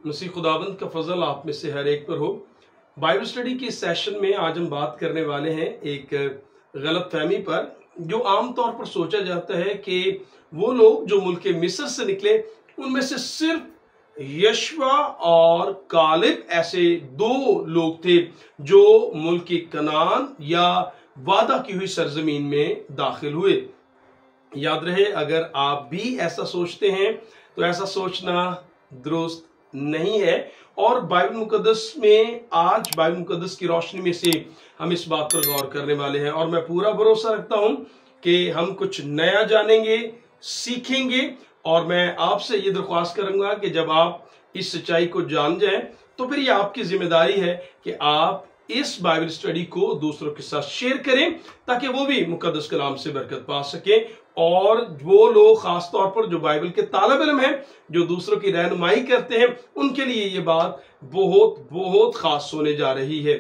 मसीह खुदावंद का फजल आप में से हर एक पर हो। बाइबल स्टडी के सेशन में आज हम बात करने वाले हैं एक गलत फहमी पर, जो आम तौर पर सोचा जाता है कि वो लोग जो मुल्क मिस्र से निकले उनमें से सिर्फ यशवा और कालिब ऐसे दो लोग थे जो मुल्क कनान या वादा की हुई सरजमीन में दाखिल हुए। याद रहे, अगर आप भी ऐसा सोचते हैं तो ऐसा सोचना दुरुस्त नहीं है। और बाइबल मुकद्दस में आज बाइबल मुकद्दस की रोशनी में से हम इस बात पर गौर करने वाले हैं, और मैं पूरा भरोसा रखता हूं कि हम कुछ नया जानेंगे, सीखेंगे। और मैं आपसे ये दरख्वास्त करूंगा कि जब आप इस सच्चाई को जान जाएं तो फिर ये आपकी जिम्मेदारी है कि आप इस बाइबल स्टडी को दूसरों के साथ शेयर करें, ताकि वो भी मुकद्दस कलाम से बरकत पा सके। और वो लोग खास तौर पर जो बाइबल के तालिब इल्म हैं, जो दूसरों की रहनुमाई करते हैं, उनके लिए ये बात बहुत बहुत खास होने जा रही है।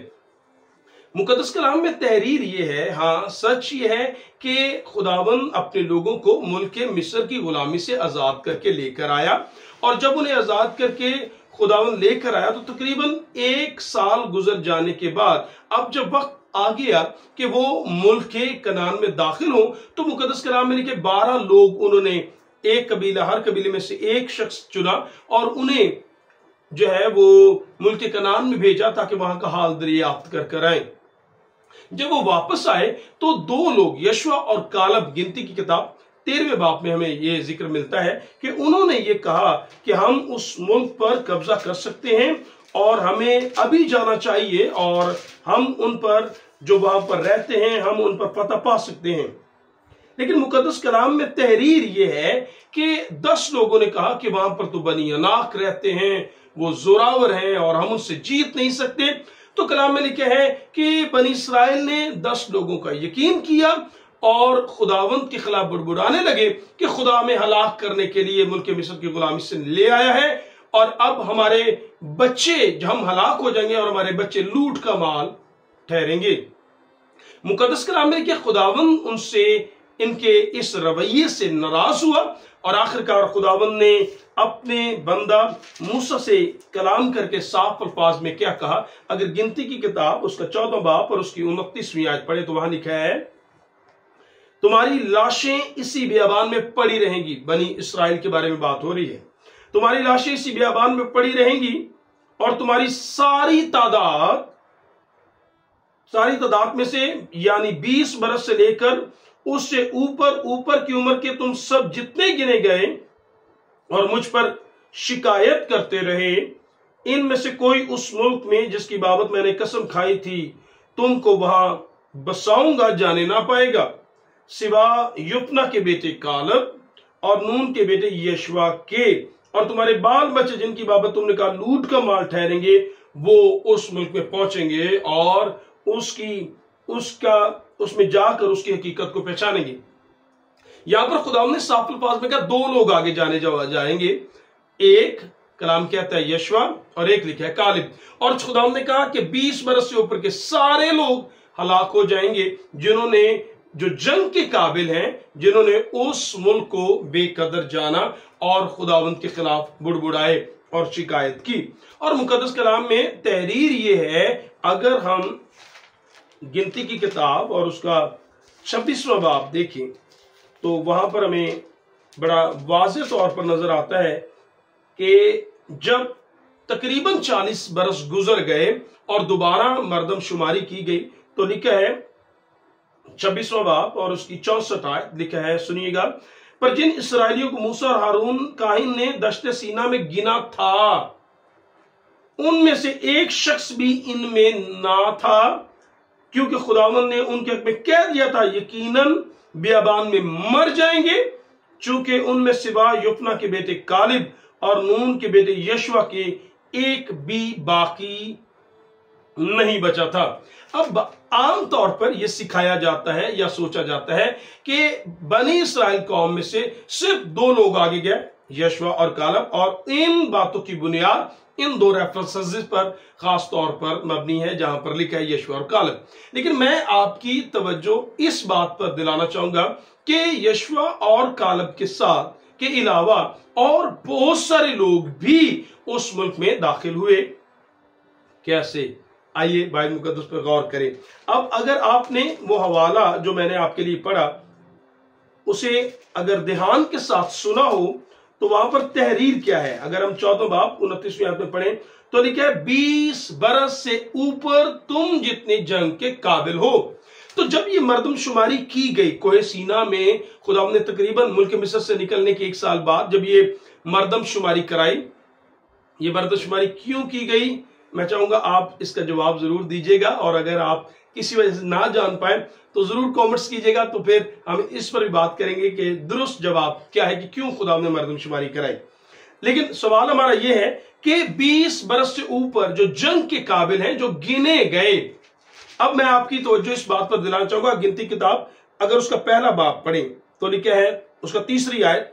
मुकद्दस कलाम में तहरीर ये है, हाँ सच ये है कि खुदावन अपने लोगों को मुल्क मिस्र की गुलामी से आजाद करके लेकर आया। और जब उन्हें आजाद करके खुदावन लेकर आया तो तकरीबन 1 साल गुजर जाने के बाद अब जब वक्त आ गया कि वो मुल्क के कनान में दाखिल हो, तो मुकद्दस कलाम में लिखे 12 लोग उन्होंने एक कबीला, हर कबीले में से एक शख्स चुना और उन्हें जो है वो मुल्क के कनान में भेजा ताकि वहां का हाल दरियाफ्त कर आए। जब वो वापस आए तो 2 लोग यशवा और कालब, गिनती की किताब 13वें बाब में हमें ये जिक्र मिलता है कि उन्होंने ये कहा कि हम उस मुल्क पर कब्जा कर सकते हैं और हमें अभी जाना चाहिए, और हम उन पर जो वहां पर रहते हैं हम उन पर पता पा सकते हैं। लेकिन मुकद्दस कलाम में तहरीर ये है कि 10 लोगों ने कहा कि वहां पर तो बनी अनाक रहते हैं, वो जोरावर हैं और हम उनसे जीत नहीं सकते। तो कलाम में लिखा है कि बनी इस्राएल ने 10 लोगों का यकीन किया और खुदावंद के खिलाफ बुड़बुड़ाने लगे कि खुदा हमें हलाक करने के लिए मुल्क मिस्र की गुलामी से ले आया है, और अब हमारे बच्चे, हम हलाक हो जाएंगे और हमारे बच्चे लूट का माल ठहरेंगे। मुकद्दस कलाम में कि खुदावंद उनसे इनके इस रवैये से नाराज हुआ, और आखिरकार खुदावंद ने अपने बंदा मूसा से कलाम करके साफ अल्फाज में क्या कहा। अगर गिनती की किताब उसका 14वां बाब और उसकी 29वीं आयत पढ़े तो वहां लिखा है, तुम्हारी लाशें इसी बियाबान में पड़ी रहेंगी। बनी इस्राएल के बारे में बात हो रही है। तुम्हारी लाशें इसी बियाबान में पड़ी रहेंगी और तुम्हारी सारी तादाद में से, यानी 20 बरस से लेकर उससे ऊपर की उम्र के तुम सब जितने गिने गए और मुझ पर शिकायत करते रहे, इनमें से कोई उस मुल्क में जिसकी बाबत मैंने कसम खाई थी तुमको वहां बसाऊंगा जाने ना पाएगा, सिवा युफना के बेटे कालब और नून के बेटे यशवा के। और तुम्हारे बाल बच्चे जिनकी बाबत तुमने कहा लूट का माल ठहरेंगे, वो उस मुल्क में पहुंचेंगे और उसमें जाकर उसकी हकीकत को पहचानेंगे। यहां पर खुदा ने साफ अल्फाज में कहा 2 लोग आगे जाएंगे। एक कलाम कहता है यशवा और एक लिखा है कालिब। और खुदा ने कहा कि 20 बरस से ऊपर के सारे लोग हलाक हो जाएंगे जो जंग के काबिल हैं, जिन्होंने उस मुल्क को बेकदर जाना और खुदावंद के खिलाफ बुड़बुड़ाए और शिकायत की। और मुकद्दस कलाम में तहरीर ये है, अगर हम गिनती की किताब और उसका 26वां बाब देखें तो वहां पर हमें बड़ा वाज़ेह तौर पर नजर आता है कि जब तकरीबन 40 बरस गुजर गए और दोबारा मर्दमशुमारी की गई तो लिखा है 26वां बाब और उसकी 64 आयत लिखा है, सुनिएगा। पर जिन इसराइलियों को मूसा और हारून काहिन ने दश्ते सीना में गिना था, उनमें से एक शख्स भी इनमें ना था, क्योंकि खुदावंद ने उनके हक में कह दिया था यकीनन बियाबान में मर जाएंगे, चूंकि उनमें सिवा युफना के बेटे कालिब और नून के बेटे यशवा के एक भी बाकी नहीं बचा था। अब आम तौर पर यह सिखाया जाता है या सोचा जाता है कि बनी इस्राएल कौम में से सिर्फ 2 लोग आगे गए, यशवा और कालब, और इन बातों की बुनियाद इन 2 रेफरेंसेस पर खास तौर पर मबनी है जहां पर लिखा है यशवा और कालब। लेकिन मैं आपकी तवज्जो इस बात पर दिलाना चाहूंगा कि यशवा और कालब के साथ کے علاوہ اور بہت سارے لوگ بھی اس ملک میں داخل ہوئے۔ کیسے؟ آئیے بائبل مقدس پر غور کریں۔ اب اگر آپ نے وہ حوالہ جو میں نے آپ کے لیے پڑھا اسے اگر دھیان کے ساتھ سنا ہو تو وہاں پر تحریر کیا ہے؟ اگر ہم 14 باب 29ویں آیت میں پڑھیں تو لکھا ہے 20 برس سے اوپر تم جتنے جنگ کے قابل ہو۔ تو جب یہ مردم شماری کی گئی کوہ سینا میں، خدا نے تقریباً ملک مصر سے نکلنے کے 1 سال بعد جب یہ مردم شماری کرائی، یہ مردم شماری کیوں کی گئی؟ میں چاہوں گا آپ اس کا جواب ضرور دیجئے گا، اور اگر آپ کسی وجہ سے نہ جان پائیں تو ضرور کومنٹس کیجئے گا، تو پھر ہم اس پر بھی بات کریں گے کہ درست جواب کیا ہے کہ کیوں خدا نے مردم شماری کرائی۔ لیکن سوال ہمارا یہ ہے کہ 20 برس سے اوپر جو جنگ کے قابل ہیں، جو گنے گئے۔ اب میں آپ کی توجہ اس بات پر دلانا چاہوں گا، گنتی کتاب اگر اس کا پہلا باب پڑھیں تو لکھا ہے اس کا 3 آیت،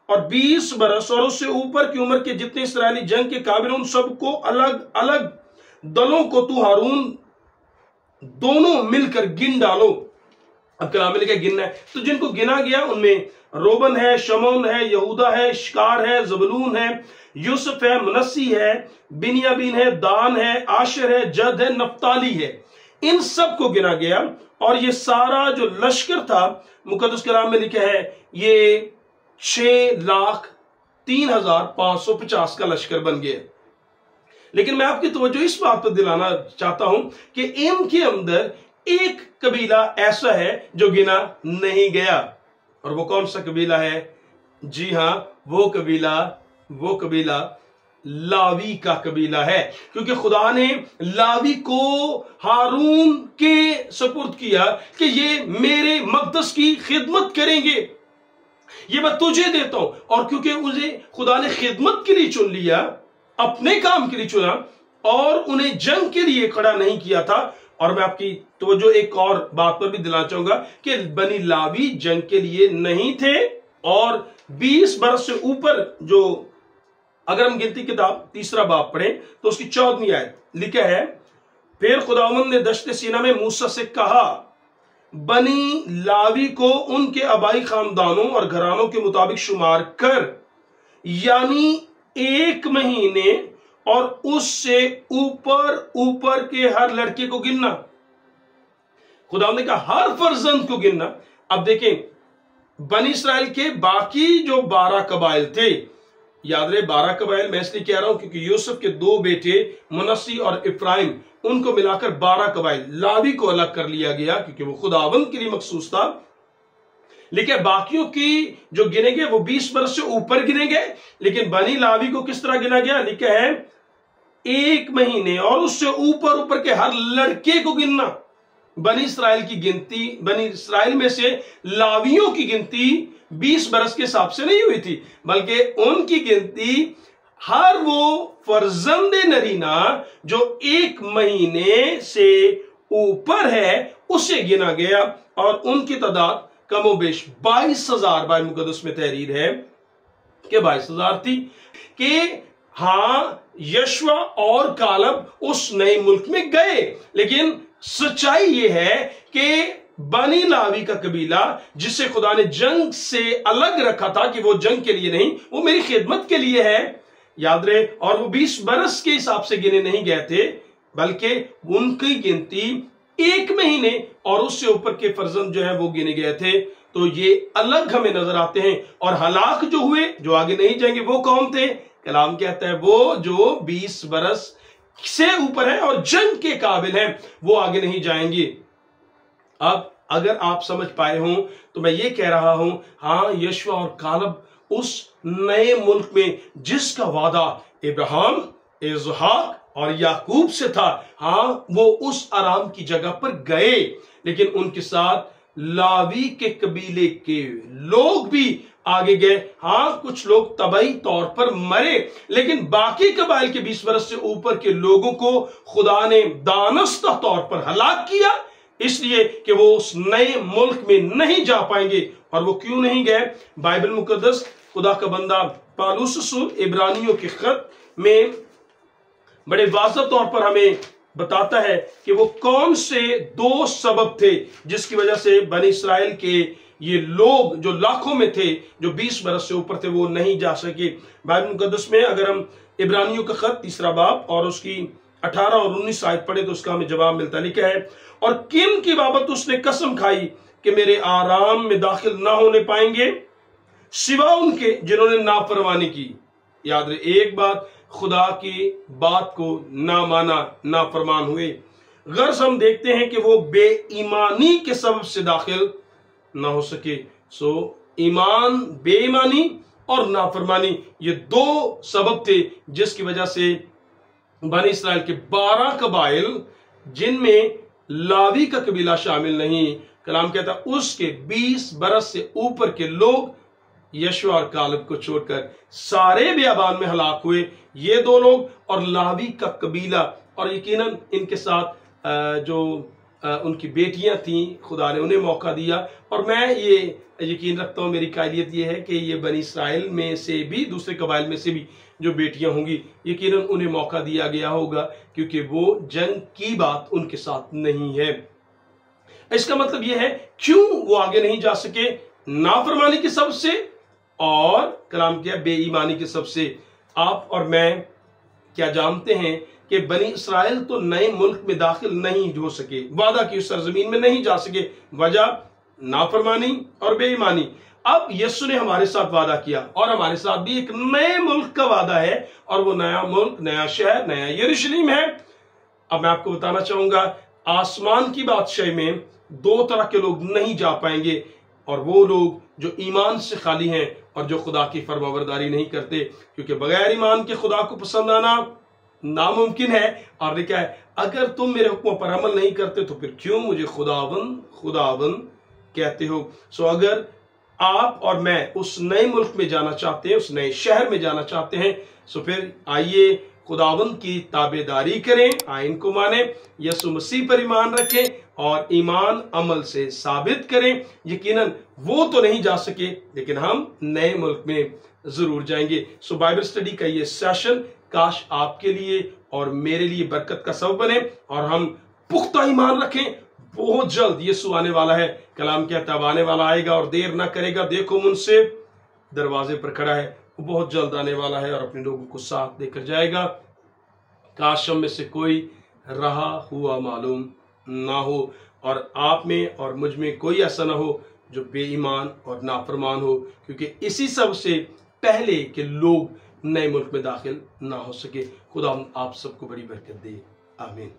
اور 20 برس اور اس سے اوپر کی عمر کے جتنے اسرائیلی جنگ کے قابل ان سب کو الگ الگ دلوں کو تو ہارون دونوں مل کر گن ڈالو۔ اب کلام میں لکھا ہے گننا ہے، تو جن کو گنا گیا ان میں روبن ہے، شمعون ہے، یہودا ہے، شکار ہے، زبلون ہے، یوسف ہے، منسی ہے، بنیامین ہے، دان ہے، آشر ہے، جد ہے، نفتالی ہے۔ ان سب کو گنا گیا، اور یہ سارا جو لشکر تھا مقدس کلام میں لکھا ہے یہ 6,03,550 کا لشکر بن گیا۔ لیکن میں آپ کی توجہ اس بات پر دلانا چاہتا ہوں کہ ان کے اندر ایک قبیلہ ایسا ہے جو گنا نہیں گیا، اور وہ کون سا قبیلہ ہے؟ جی ہاں، وہ قبیلہ لاوی کا قبیلہ ہے، کیونکہ خدا نے لاوی کو ہارون کے سپرد کیا کہ یہ میرے مقدس کی خدمت کریں گے، یہ میں تجھے دیتا ہوں۔ اور کیونکہ انہیں خدا نے خدمت کے لیے چن لیا، اپنے کام کے لیے چنا، اور انہیں جنگ کے لیے کھڑا نہیں کیا تھا۔ اور میں آپ کی توجہ ایک اور بات پر بھی دلانا چاہوں گا کہ بنی لاوی جنگ کے لیے نہیں تھے، اور 20 برس سے اوپر جو، اگر ہم گنتی کتاب 3 باب پڑھیں تو اس کی 14ویں آیت لکھا ہے، پھر خداوند نے دشت سینا میں موسیٰ سے کہا بنی لاوی کو ان کے آبائی خاندانوں اور گھرانوں کے مطابق شمار کر، یعنی 1 مہینے اور اس سے اوپر کے ہر لڑکے کو گننا۔ خدا نے کہا ہر فرزند کو گننا۔ اب دیکھیں بنی اسرائیل کے باقی جو 12 قبائل تھے، یاد رہے 12 قبائل میں اس لیے کہہ رہا ہوں کیونکہ یوسف کے 2 بیٹے منسی اور افرایم، ان کو ملا کر 12 قبائل، لاوی کو الگ کر لیا گیا کیونکہ وہ خداوند کے لیے مخصوص تھا۔ لیکن باقیوں کی جو گنے گئے وہ 20 برس سے اوپر گنے گئے، لیکن بنی لاوی کو کس طرح گنا گیا؟ لکھا ہے 1 مہینے اور اس سے اوپر کے ہر لڑکے کو گننا۔ بنی اسرائیل کی گنتی، بنی اسرائیل میں سے لاویوں کی گنتی 20 برس کے حساب سے نہیں ہوئی تھی، بلکہ ان کی گنتی ہر وہ فرزند نرینہ جو 1 مہینے سے اوپر ہے اسے گنا گیا، اور ان کی تعداد کم و بیش 22,000 بائبل مقدس میں تحریر ہے کہ 22,000 تھی۔ کہ ہاں یشوع اور کالب اس نئے ملک میں گئے، لیکن سچائی یہ ہے کہ بنی لاوی کا قبیلہ جسے خدا نے جنگ سے الگ رکھا تھا کہ وہ جنگ کے لیے نہیں، وہ میری خدمت کے لیے ہے، یاد رہے، اور وہ 20 برس کے حساب سے گنے نہیں گئے تھے، بلکہ ان کی گنتی 1 مہینے اور اس سے اوپر کے فرزند جو ہیں وہ گنے گئے تھے۔ تو یہ الگ ہمیں نظر آتے ہیں، اور ہلاک جو ہوئے، جو آگے نہیں جائیں گے، وہ کون تھے؟ کلام کہتا ہے وہ جو 20 برس سے اوپر ہیں اور جنگ کے قابل ہیں، وہ آگے نہیں جائیں گے۔ اب اگر آپ سمجھ پائے ہوں تو میں یہ کہہ رہا ہوں، ہاں یشوع اور کالب اس نئے ملک میں جس کا وعدہ ابراہیم، اسحاق اور یعقوب سے تھا، ہاں وہ اس آرام کی جگہ پر گئے، لیکن ان کے ساتھ لاوی کے قبیلے کے لوگ بھی آگے گئے۔ ہاں کچھ لوگ طبعی طور پر مرے، لیکن باقی قبائل کے 20 برس سے اوپر کے لوگوں کو خدا نے دانستہ طور پر ہلاک کیا، اس لیے کہ وہ اس نئے ملک میں نہیں جا پائیں گے۔ اور وہ کیوں نہیں گئے؟ بائبل مقدس خدا کا بندہ پالوس رسول عبرانیوں کے خط میں بڑے واضح طور پر ہمیں بتاتا ہے کہ وہ کون سے 2 سبب تھے جس کی وجہ سے بنی اسرائیل کے ये लोग जो लाखों में थे, जो 20 बरस से ऊपर थे, वो नहीं जा सके। बाइबल मुकद्दस में अगर हम इब्रानियों का खत 3 बाब और उसकी 18 और 19 आयत पढ़े तो उसका हमें जवाब मिलता। लिखा है, और किन की बाबत उसने कसम खाई कि मेरे आराम में दाखिल ना होने पाएंगे सिवा उनके जिन्होंने नाफरमानी की। याद रहे एक बात, खुदा की बात को ना माना, नाफरमान हुए। गर्ज हम देखते हैं कि वो बेईमानी के सबब से दाखिल ना हो सके। सो ईमान, बेईमानी और नाफरमानी, ये 2 सबब थे जिसकी वजह से बनी इस्राएल के 12 कबाइल, जिनमें लावी का कबीला शामिल नहीं, कलाम कहता उसके 20 बरस से ऊपर के लोग यशुआ और कालेब को छोड़कर सारे बियाबान में हलाक हुए। ये 2 लोग और लावी का कबीला, और यकीनन इनके साथ जो उनकी बेटियां थीं, खुदा ने उन्हें मौका दिया। और मैं ये यकीन रखता हूं, मेरी कायलियत ये है कि ये बनी इस्राएल में से भी, दूसरे कबाइल में से भी जो बेटियां होंगी, यकीनन उन्हें मौका दिया गया होगा, क्योंकि वो जंग की बात उनके साथ नहीं है। इसका मतलब यह है क्यों वो आगे नहीं जा सके, नाफरमानी के सबसे और कलाम किया बेईमानी के सबसे। आप और मैं क्या जानते हैं कि बनी इस्राएल तो नए मुल्क में दाखिल नहीं हो सके, वादा की उस सरजमीन में नहीं जा सके, वजह नाफरमानी और बेईमानी। अब यीशु ने हमारे साथ वादा किया और हमारे साथ भी एक नए मुल्क का वादा है, और वो नया मुल्क, नया शहर, नया यरूशलेम है। अब मैं आपको बताना चाहूंगा, आसमान की बादशाही में 2 तरह के लोग नहीं जा पाएंगे, और वो लोग जो ईमान से खाली हैं और जो खुदा की फरमाबरदारी नहीं करते, क्योंकि बगैर ईमान के खुदा को पसंद आना नामुमकिन है। और लिखा है, अगर तुम मेरे हुक्मों पर अमल नहीं करते तो फिर क्यों मुझे खुदावन खुदावन कहते हो। सो अगर आप और मैं उस नए मुल्क में जाना चाहते हैं, उस नए शहर में जाना चाहते हैं, सो फिर आइए खुदावन की ताबेदारी करें, आइन को माने, यीशु मसीह पर ईमान रखें और ईमान अमल से साबित करें। यकीनन वो तो नहीं जा सके, लेकिन हम नए मुल्क में जरूर जाएंगे। सो बाइबल स्टडी का ये सेशन काश आपके लिए और मेरे लिए बरकत का सबब बने, और हम पुख्ता ईमान रखें। बहुत जल्द यीशु आने वाला है, कलाम कहता है आने वाला आएगा और देर ना करेगा, देखो मुझसे दरवाजे पर खड़ा है। वो बहुत जल्द आने वाला है और अपने लोगों को साथ देकर जाएगा। काश हम में से कोई रहा हुआ मालूम ना हो, और आप में और मुझ में कोई ऐसा ना हो जो बेईमान और नाफरमान हो, क्योंकि इसी सब से पहले के लोग नए मुल्क में दाखिल ना हो सके। खुदा आप सबको बड़ी बरकत दे, आमीन।